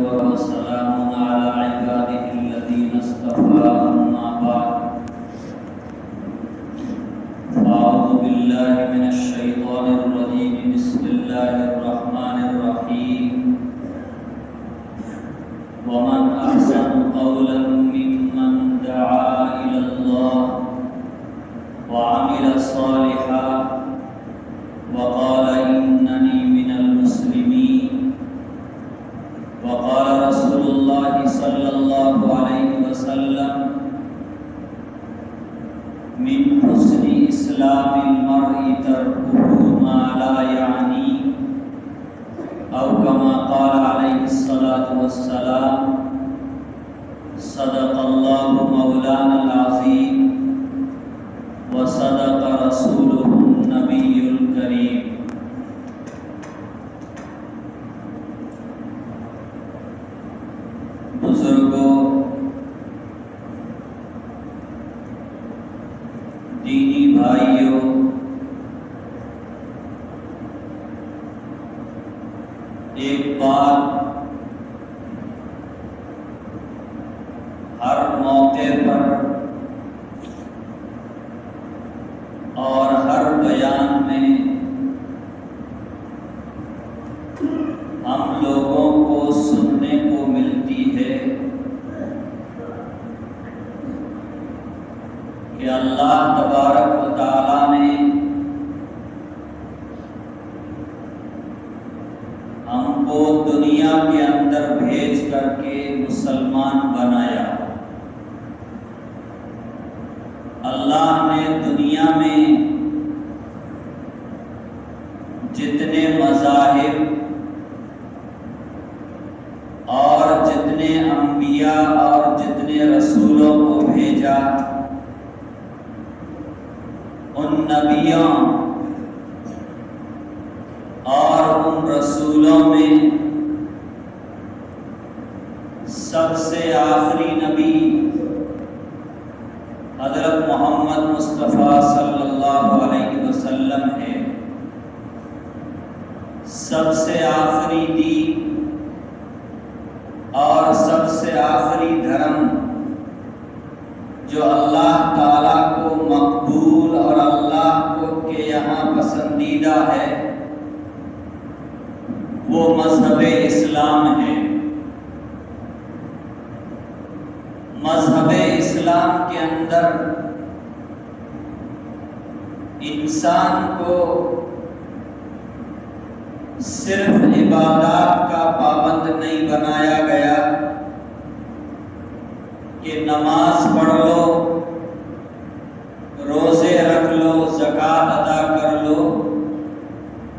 وسلام على عباده الذين اصطفى أما بعد أعوذ بالله من الشيطان الرجيم بسم الله الرحمن الرحيم ومن أحسن قولا ممن دعا إلى الله وعمل صالحا وقال إنني من المسلمين وقال رسول الله صلى الله عليه وسلم من حسن إسلام المرء تركه ما لا يعنيه أو كما قال عليه الصلاة والسلام صدق الله مولانا العظيم وصدق رسوله النبي الكريم. بزرگوں، دینی بھائیوں، ایک بات ہر موقع پر اور ہر بیان میں ہم لوگوں کو سننے کو ملتی ہے کہ اللہ تبارک و تعالی نے ہم کو دنیا کے اندر بھیج کر کے مسلمان بنایا. اللہ نے دنیا میں جتنے مذاہب اور جتنے انبیاء اور جتنے رسولوں کو بھیجا، ان نبیوں اور ان رسولوں میں سب سے آخری نبی حضرت محمد مصطفیٰ صلی اللہ علیہ وسلم ہے. سب سے آخری دین اور سب سے آخری دھرم جو اللہ تعالیٰ کو مقبول اور اللہ کو کے یہاں پسندیدہ ہے، وہ مذہب اسلام ہے. مذہب اسلام کے اندر انسان کو صرف عبادات کا پابند نہیں بنایا گیا کہ نماز پڑھ لو، روزے رکھ لو، زکوٰۃ ادا کر لو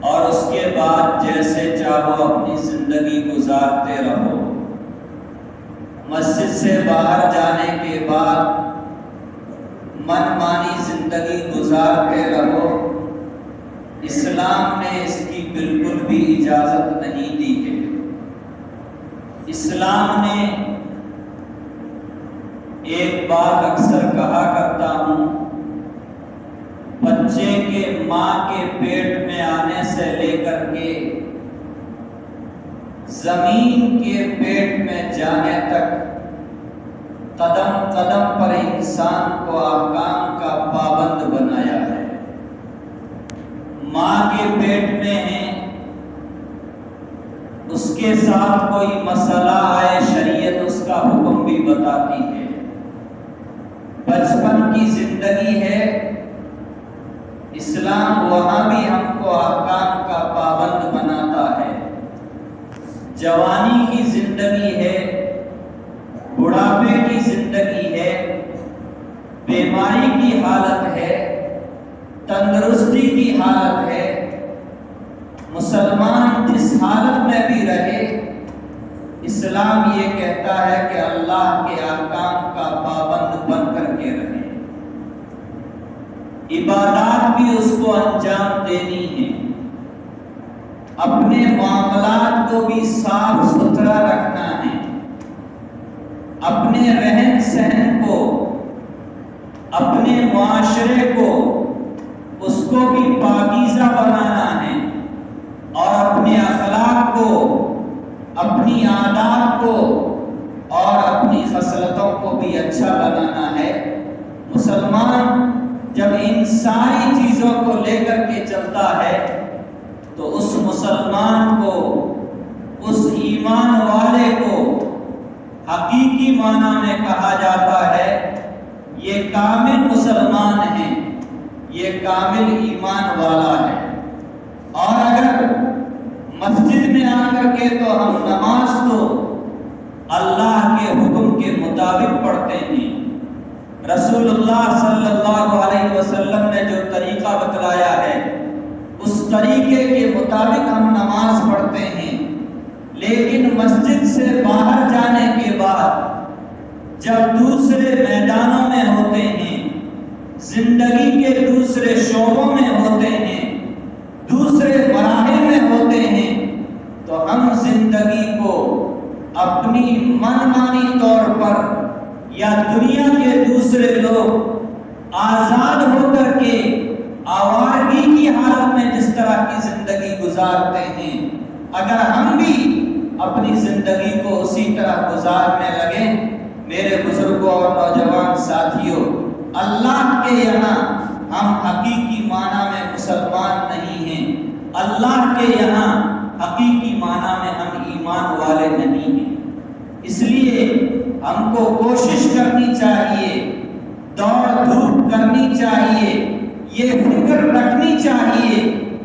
اور اس کے بعد جیسے چاہو اپنی زندگی گزارتے رہو. مسجد سے باہر جانے کے بعد من مانی زندگی گزارتے رہو. اسلام نے اس کی بالکل بھی اجازت نہیں دی ہے. اسلام نے ایک بات اکثر کہا کرتا ہوں، بچے کے ماں کے پیٹ میں آنے سے لے کر کے زمین کے پیٹ میں جانے تک قدم قدم پر انسان کو احکام کا پابند بنایا ہے. ماں کے پیٹ میں ہے، اس کے ساتھ کوئی مسئلہ آئے شریعت اس کا حکم بھی بتاتی ہے. بچپن کی زندگی ہے، اسلام وہاں بھی ہم کو احکام کا پابند بناتا ہے. جوانی کی زندگی ہے، بڑھاپے کی زندگی ہے، بیماری کی حالت ہے، تندرستی کی حالت ہے. مسلمان جس حالت میں بھی رہے، اسلام یہ کہتا ہے کہ اللہ کے احکام کا پابند بن کر کے رہے. عبادات بھی اس کو انجام دینی ہے، اپنے معاملات کو بھی صاف ستھرا رکھنا ہے، اپنے رہن سہن کو، اپنے معاشرے کو، اس کو بھی پاکیزہ بنانا ہے اور اپنے اخلاق کو اپنی عادات کو اور اپنی خصلتوں کو بھی اچھا بنانا ہے۔ مسلمان جب ان ساری چیزوں کو لے کر کے چلتا ہے تو اس مسلمان کو، اس ایمان والے کو حقیقی معنی میں کہا جاتا ہے یہ کامل مسلمان ہے، یہ کامل ایمان والا ہے۔ اور اگر مسجد میں آ کر کے تو ہم نماز تو اللہ کے حکم کے مطابق پڑھتے ہیں، رسول اللہ صلی اللہ علیہ وسلم نے جو طریقہ بتلایا ہے اس طریقے کے مطابق ہم نماز پڑھتے ہیں۔ لیکن مسجد سے باہر جانے کے بعد جب دوسرے میدانوں میں ہوتے ہیں، زندگی کے دوسرے شعبوں میں ہوتے ہیں، دوسرے مراحل میں ہوتے ہیں، تو ہم زندگی کو اپنی من مانی طور پر یا دنیا کے دوسرے لوگ آزاد ہو کر کے آوارگی کی حالت میں جس طرح کی زندگی گزارتے ہیں، اگر ہم بھی اپنی زندگی کو اسی طرح گزارنے لگیں، میرے بزرگوں اور نوجوان ساتھیوں، اللہ کے یہاں ہم حقیقی معنی میں مسلمان نہیں ہیں، اللہ کے یہاں حقیقی معنی میں ہم ایمان والے نہیں ہیں۔ اس لیے ہم کو کوشش کرنی چاہیے، دوڑ دھوپ کرنی چاہیے، یہ فکر رکھنی چاہیے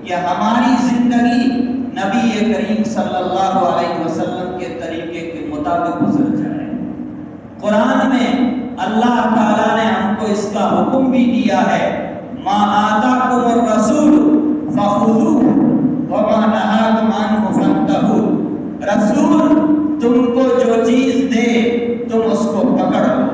کہ ہماری زندگی نبی کریم صلی اللہ علیہ وسلم کے طریقے کے مطابق گزر جائے۔ قرآن میں اللہ تعالیٰ نے ہم کو اس کا حکم بھی دیا ہے، ما آتاکم الرسول فخذوہ وما نہاکم عنہ فانتہوا، رسول تم کو جو چیز دے تم اس کو پکڑ لو۔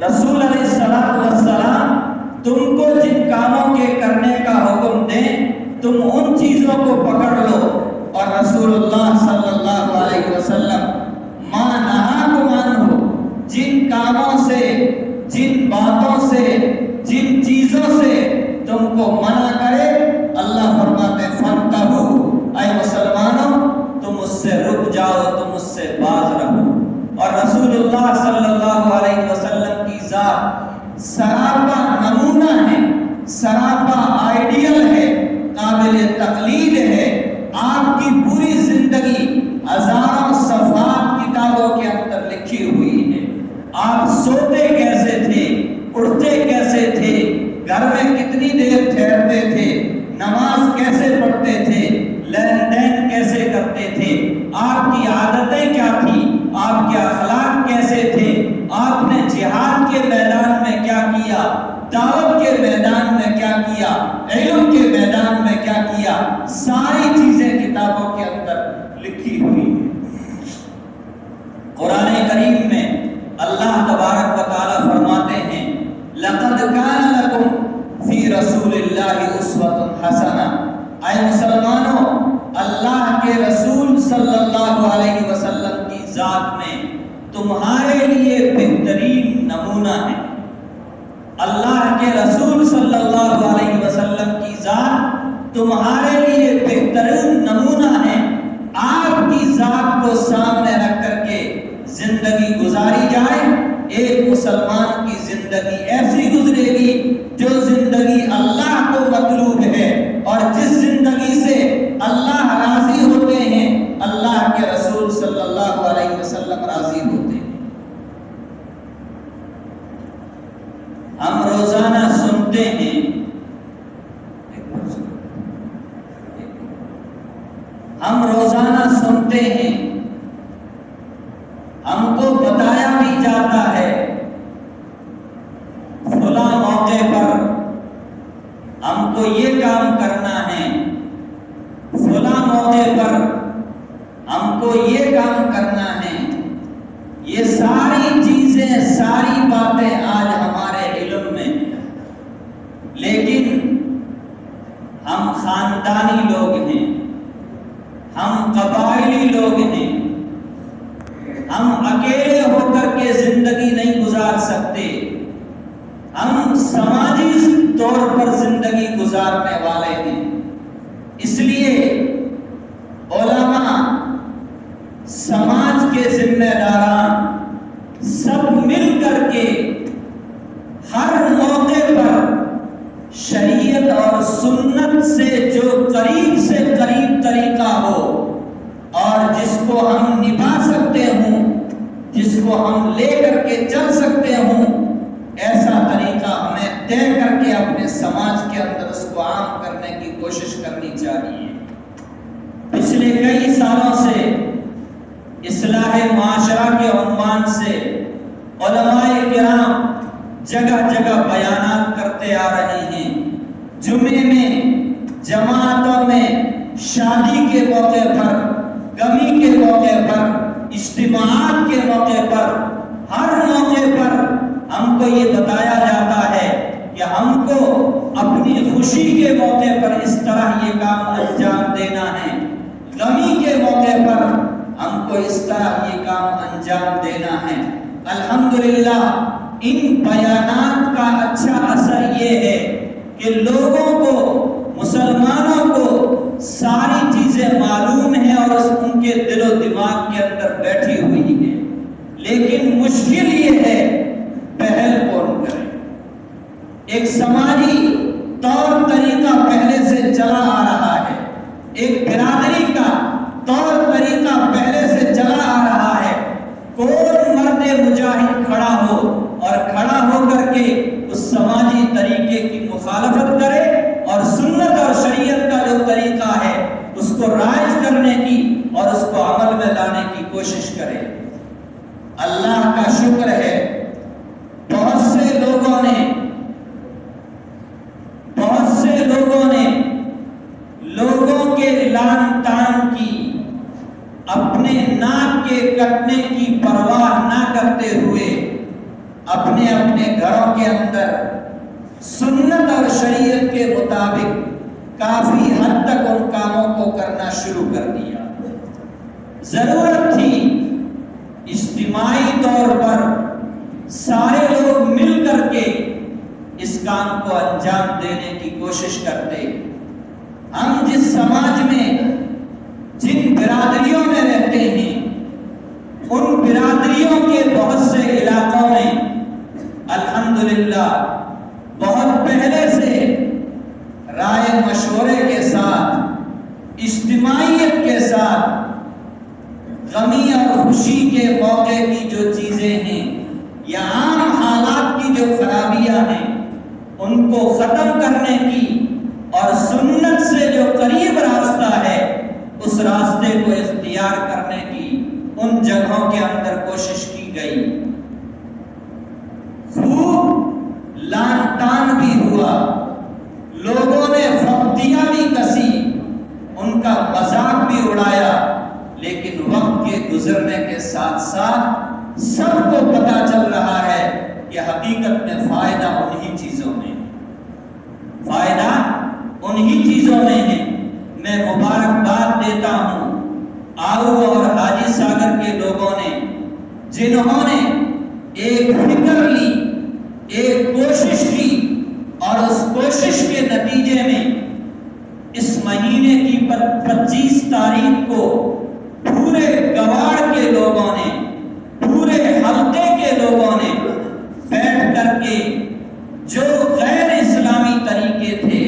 رسول علیہ السلام تم کو جن کاموں کے کرنے کا حکم دیں تم ان چیزوں کو پکڑ لو، اور رسول اللہ صلی اللہ علیہ وسلم ما نہاکم عنہ، جن کاموں سے، جن باتوں سے، جن چیزوں سے تم کو منع کرے، اللہ فرماتے فانتہوا، اے مسلمانوں تم اس سے رک جاؤ، تم اس سے باز رہو۔ اور رسول اللہ صلی اللہ علیہ وسلم کی ذات سراپا نمونہ ہے، سراپا آئیڈیل ہے، قابل تقلید ہے۔ آپ کی پوری زندگی ہزاروں صفحات کتابوں کے اندر لکھی ہوئی ہے۔ آپ سوتے کیسے تھے، اٹھتے کیسے تھے، گھر میں کتنی دیر ٹھہرتے تھے، نماز کیسے پڑھتے تھے، لین دین کیسے کرتے تھے، آپ کی عادتیں کیا تھی، آپ کے اخلاق کیسے تھے، آپ نے جہاد کے میدان میں کیا کیا، دعوت کے میدان میں کیا کیا، علم کے میدان میں کیا کیا، ساری چیزیں کتابوں کے اندر لکھی ہوئی ہیں۔ قرآن کریم میں اللہ تبارک و تعالیٰ فرماتے ہیں لَقَدْ كَانَ لَكُمْ فِي رَسُولِ اللَّهِ أُسْوَةٌ حَسَنَةٌ، اے مسلمانوں اللہ کے رسول صلی اللہ علیہ وسلم کی ذات میں تمہارے لیے بہترین نمونہ ہے۔ اللہ کے رسول صلی اللہ علیہ وسلم کی ذات تمہارے لیے بہترین نمونہ ہے۔ آپ کی ذات کو سامنے رکھ کر کے زندگی گزاری جائے، ایک مسلمان کی زندگی ایسی گزرے گی جو زندگی اللہ کو مطلوب ہے، اور جس زندگی سے اللہ راضی ہوتے ہیں اللہ کے رسول صلی اللہ علیہ وسلم راضی ہوتے ہیں۔ ہم روزانہ سنتے ہیں، ہم روزانہ سنتے ہیں، ہم کو بتایا بھی جاتا ہے فلاں موقع پر ہم کو یہ کام کرنا ہے، فلاں موقع پر ہم کو یہ کام کرنا ہے۔ یہ ساری چیزیں، ساری باتیں آج ہمارے علم میں، لیکن ہم خاندانی لوگ ہیں، ہم قبائلی لوگ ہیں، ہم اکیلے ہو کر کے زندگی نہیں گزار سکتے، ہم سماجی طور پر زندگی گزارنے والے ہیں۔ اس لیے علماء سماج کے ذمہ داران سب مل کر کے ہر موقع پر شریعت اور سنت سے جو قریب سے قریب طریقہ ہو اور جس کو ہم نبھا سکتے ہوں، جس کو ہم لے کر کے چل سکتے ہوں، ایسا طریقہ ہمیں طے کر کے اپنے سماج کے اندر اس کو عام کرنے کی کوشش کرنی چاہیے۔ پچھلے کئی سالوں سے اصلاح معاشرہ کے عنوان سے علماء کرام جگہ جگہ بیانات کرتے آ رہے ہیں۔ جمعے میں، جماعتوں میں، شادی کے موقع پر، غمی کے موقع پر، اجتماعات کے موقع پر، ہر موقع پر ہم کو یہ بتایا جاتا ہے کہ ہم کو اپنی خوشی کے موقع پر اس طرح یہ کام انجام دینا ہے، غمی کے موقع پر ہم کو اس طرح یہ کام انجام دینا ہے۔ الحمدللہ ان بیانات کا اچھا اثر یہ ہے کہ لوگوں کو، مسلمانوں کو ساری چیزیں معلوم ہیں اور ان کے دل و دماغ کے اندر بیٹھی ہوئی ہیں، لیکن مشکل یہ ہے پہل کون کرے۔ ایک سماجی طور طریقہ پہلے سے چلا آ رہا ہے، ایک برادری کا طور طریقہ پہلے سے چلا آ رہا ہے۔ کون مرد مجاہد کھڑا ہو اور کھڑا ہو کر کے اس سماجی طریقے کی مخالفت کرے اور سنت اور شریعت کا جو طریقہ ہے اس کو رائج کرنے کی اور اس کو عمل میں لانے کی کوشش کرے۔ اللہ کا شکر ہے، بہت سے لوگوں نے لوگوں کے لعن طعن کی، اپنے ناک کے کٹنے کی پرواہ نہ کرتے ہوئے اپنے اپنے گھروں کے اندر سنت اور شریعت کے مطابق کافی حد تک ان کاموں کو کرنا شروع کر دیا۔ ضرورت تھی اجتماعی طور پر سارے لوگ مل کر کے اس کام کو انجام دینے کی کوشش کرتے۔ ہم جس سماج میں، جن برادریوں میں رہتے ہیں، ان برادریوں کے بہت سے علاقوں میں الحمدللہ بہت پہلے سے رائے مشورے کے ساتھ، اجتماعیت کے ساتھ غمی اور خوشی کے موقع کی جو چیزیں ہیں یا عام حالات کی جو خرابیاں ہیں ان کو ختم کرنے کی اور سنت سے جو قریب راستہ ہے اس راستے کو اختیار کرنے کی ان جگہوں کے اندر کوشش کی گئی۔ خوب لعن طعن بھی ہوا، لوگوں نے فقطیاں بھی کسی، ان کا مذاق بھی اڑایا، لیکن وقت کے گزرنے کے ساتھ ساتھ سب کو پتہ چل رہا ہے کہ حقیقت میں فائدہ انہی چیزوں میں ہے۔ میں مبارکباد دیتا ہوں آؤ اور حاجی ساگر کے لوگوں نے، جنہوں نے ایک فکر لی، ایک کوشش کی اور اس کوشش کے نتیجے میں اس مہینے کی 25 تاریخ کو پورے گواڑ کے لوگوں نے، پورے حلقے کے لوگوں نے بیٹھ کر کے جو غیر اسلامی طریقے تھے،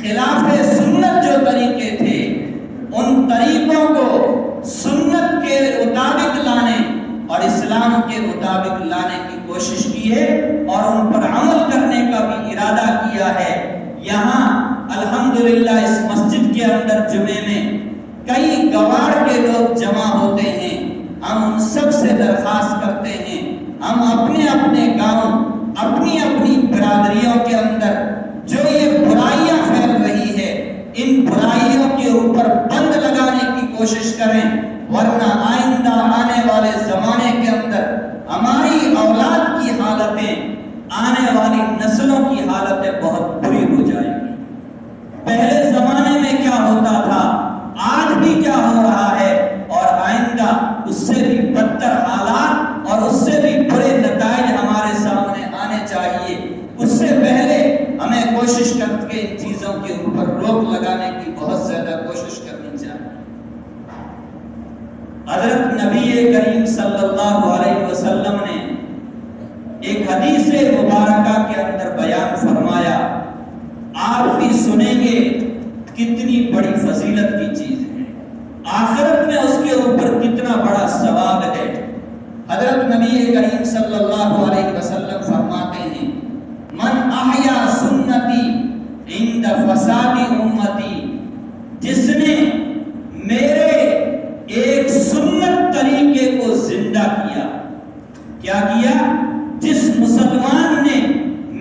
خلاف سنت جو طریقے تھے، ان طریقوں کو سنت کے مطابق لانے اور اسلام کے مطابق لانے کی کوشش کی ہے اور ان پر عمل کرنے کا بھی ارادہ کیا ہے۔ یہاں الحمدللہ اس مسجد کے اندر جمعے میں کئی گواڑ کے لوگ جمع ہوتے ہیں۔ ہم ان سب سے درخواست کرتے ہیں، ہم اپنے اپنے گاؤں، اپنی اپنی برادریوں کے اندر جو یہ برائیاں پھیل رہی ہے، ان برائیوں کے اوپر بند لگانے کی کوشش کریں، ورنہ آئندہ آنے والے زمانے کے اندر ہماری اولاد کی حالتیں، آنے والی نسلوں کی حالتیں بہت بری ہو جائیں گی۔ پہلے زمانے میں کیا ہوتا تھا، آج بھی کیا ہو رہا ہے اور آئندہ اس سے بھی بدتر حالات اور اس سے بھی بڑے نتائج ہمارے سامنے آنے چاہیے۔ اس سے پہلے ہمیں کوشش کر کے ان چیزوں کے اوپر روک لگانے کی بہت زیادہ کوشش کرنی چاہیے۔ حضرت نبی کریم صلی اللہ علیہ وسلم نے ایک حدیث مبارکہ کے اندر بیان فرمایا، آپ بھی سنیں گے کتنی بڑی فضیلت کی چیز ہے، آخرت میں اس کے اوپر کتنا بڑا ثواب ہے۔ حضرت نبی کریم صلی اللہ علیہ وسلم فرماتے ہیں، من احیا سنتی عند فساد امتی، جس نے میرے ایک سنت طریقے کو زندہ کیا۔ کیا کیا؟ جس مسلمان نے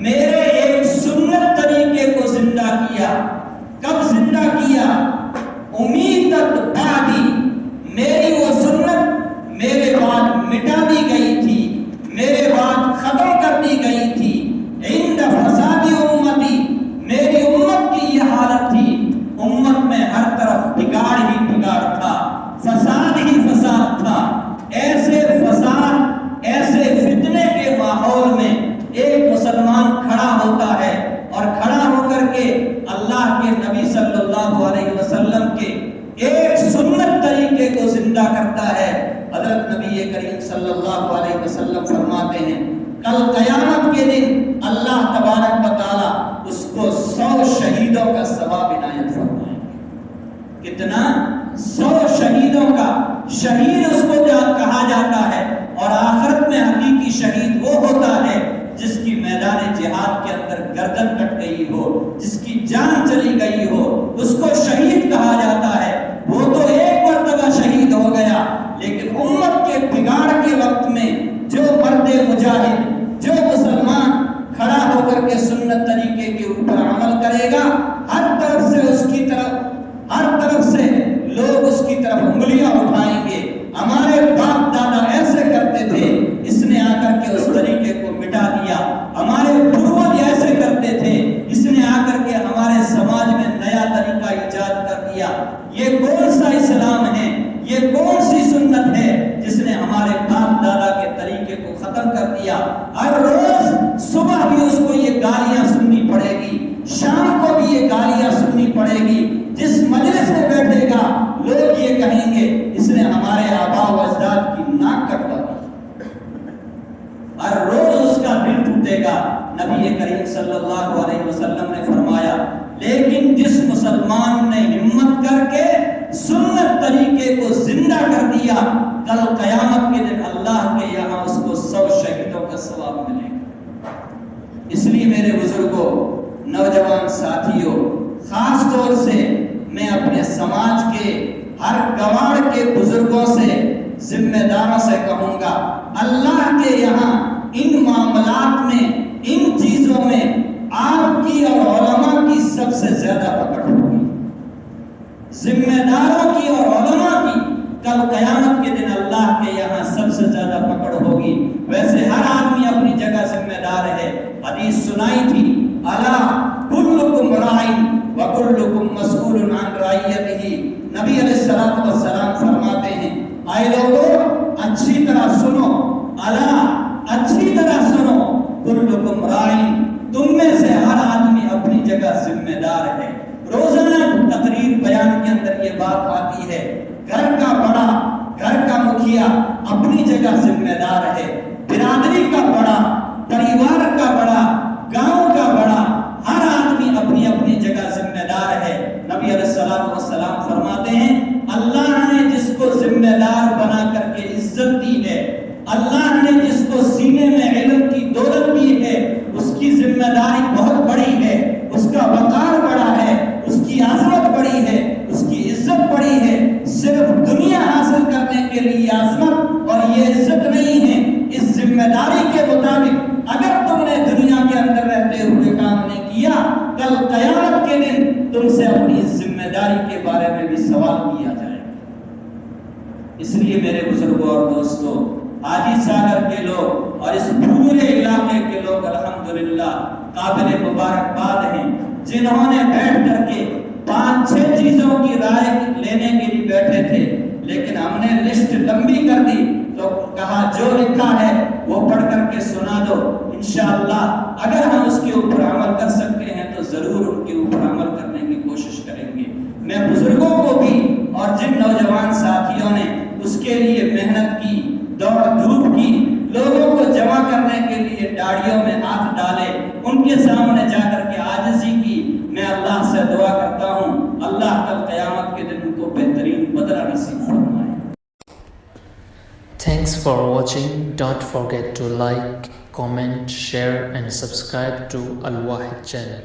میرے ایک سنت طریقے کو زندہ کیا۔ کب زندہ کیا؟ امیتت بعدی، میری وہ سنت میرے بعد مٹا دی گئی تھی، میرے بعد ختم کر دی گئی تھی۔ عند فساد امتی، میری امت کی یہ حالت تھی، امت میں ہر طرف بگاڑ ہی بگاڑ تھا، فساد ہی فساد تھا۔ ایسے فساد، ایسے فتنے کے ماحول میں ایک مسلمان کھڑا ہوتا ہے اور کھڑا ہو کر کے اللہ کے نبی صلی اللہ علیہ وسلم کے ایک سنت طریقے کو زندہ کرتا ہے۔ حضرت نبی کریم صلی اللہ علیہ وسلم فرماتے ہیں، کل قیامت کے دن اللہ تبارک و تعالی اس کو 100 شہیدوں کا ثواب عنایت فرمائیں گے۔ کتنا؟ 100 شہیدوں کا۔ شہید اس کو کہا جاتا ہے، اور آخرت میں حقیقی شہید وہ ہوتا ہے جس کی میدان جہاد کے اندر گردن کٹ گئی ہو، جس کی جان چلی گئی ہو، اس کو شہید کہا جاتا ہے۔ وہ تو ایک مرتبہ شہید ہو گیا، لیکن امت کے بگاڑ کے وقت میں جو مرد مجاہد، جو مسلمان کھڑا ہو کر کے سنت طریقے کے اوپر عمل کرے گا، ہر طرف سے اس کی طرف، ہر طرف سے لوگ اس کی طرف انگلیاں اٹھائیں گے، ہمارے باپ دادا ایسے کرتے تھے، اس نے آ کر کے اس طریقے کو مٹا دیا، ہمارے پروج ایسے کرتے تھے، اس نے آ کر کے ہمارے سماج میں نیا طریقہ ایجاد کر دیا۔ یہ کون سا اسلام ہے؟ یہ کون سی سنت ہے جس نے ہمارے باپ دادا کے طریقے کو ختم کر دیا؟ ہر روز صبح بھی اس کو یہ گالیاں سننی پڑے گی، شام کو بھی یہ گالیاں سننی پڑے گی۔ جس مجلس میں بیٹھے گا لوگ یہ کہیں گے اس نے ہمارے آباء و اجداد کی ناک کٹوا دی۔ ہر روز اس کا دل ٹوٹے گا۔ نبی کریم صلی اللہ علیہ وسلم نے فرمایا، لیکن جس مسلمان نے ہمت کر کے سنت طریقے کو زندہ کر دیا، کل قیامت کے دن اللہ کے یہاں اس کو 100 شہیدوں کا ثواب ملے گا۔ اس لیے میرے بزرگوں، نوجوان ساتھیوں، خاص طور سے میں اپنے سماج کے ہر گواڑ کے بزرگوں سے، ذمہ داروں سے کہوں گا، اللہ کے یہاں ان معاملات میں، ان چیزوں میں آپ کی اور علماء کی سب سے زیادہ پکڑ ہوگی، ذمہ داروں کی اور علماء کی کل قیامت کے دن اللہ کے یہاں سب سے زیادہ پکڑ ہوگی۔ ویسے ہر آدمی اپنی جگہ ذمہ دار ہے۔ حدیث سنائی تھی، الا کلکم راعٍ وکلکم مسئول عن رعیتہ۔ نبی علیہ الصلوۃ والسلام فرماتے ہیں، اے لوگوں اچھی طرح سنو، الا اچھی طرح سنو، کلکم راعٍ، تم میں سے ہر آدمی اپنی جگہ ذمہ دار ہے۔ روزانہ تقریر بیان کے اندر یہ بات آتی ہے، گھر کا بڑا، گھر کا مکھیا اپنی جگہ ذمہ دار ہے، برادری کا بڑا، پریوار کا بڑا، گاؤں کا بڑا، ہر آدمی اپنی اپنی جگہ ذمہ دار ہے۔ نبی علیہ الصلوۃ والسلام فرماتے ہیں، اللہ نے جس کو ذمہ دار بنا کر کے عزت دی ہے، اللہ نے جس کو سینے میں علم کی دولت دی ہے، اس کی ذمہ داری بہت بڑی ہے، اس کا وقار بڑا ہے، اس کی عظمت بڑی ہے، اس کی عزت بڑی ہے۔ صرف دنیا حاصل کرنے کے لیے عظمت اور یہ عزت نہیں ہے، اس ذمہ داری کے مطابق اگر تم نے دنیا کے اندر رہتے ہوئے کام نہیں کیا، کل قیامت کے دن تم سے اپنی ذمہ داری کے بارے میں بھی سوال کیا جائے گا۔ اس لیے میرے بزرگوں اور دوستوں، حاجی ساگر کے لوگ اور اس پورے علاقے کے لوگ الحمدللہ قابل مبارکباد ہیں، جنہوں نے بیٹھ کر کے 5-6 چیزوں کی رائے لینے کے لیے بیٹھے تھے، لیکن ہم نے لسٹ لمبی کر دی تو کہا جو لکھا ہے وہ پڑھ کر کے سنا دو، انشاءاللہ اگر ہم اس کے اوپر عمل کر سکتے ہیں تو ضرور ان کے اوپر عمل کرنے کی کوشش کریں گے۔ میں بزرگوں کو بھی اور جن نوجوان ساتھیوں نے اس کے لیے محنت کی، دوڑ دھوپ کی، لوگوں کو جمع کرنے کے لیے ڈاڑیوں میں ہاتھ ڈالے، ان کے سامنے جا کر کے عاجزی کی. میں اللہ سے دعا کرتا ہوں اللہ کل قیامت کے دن ان کو بہترین بدلہ نصیب فرمائے. Thanks for watching. Don't forget to like, comment, share and subscribe to Al Wahid channel.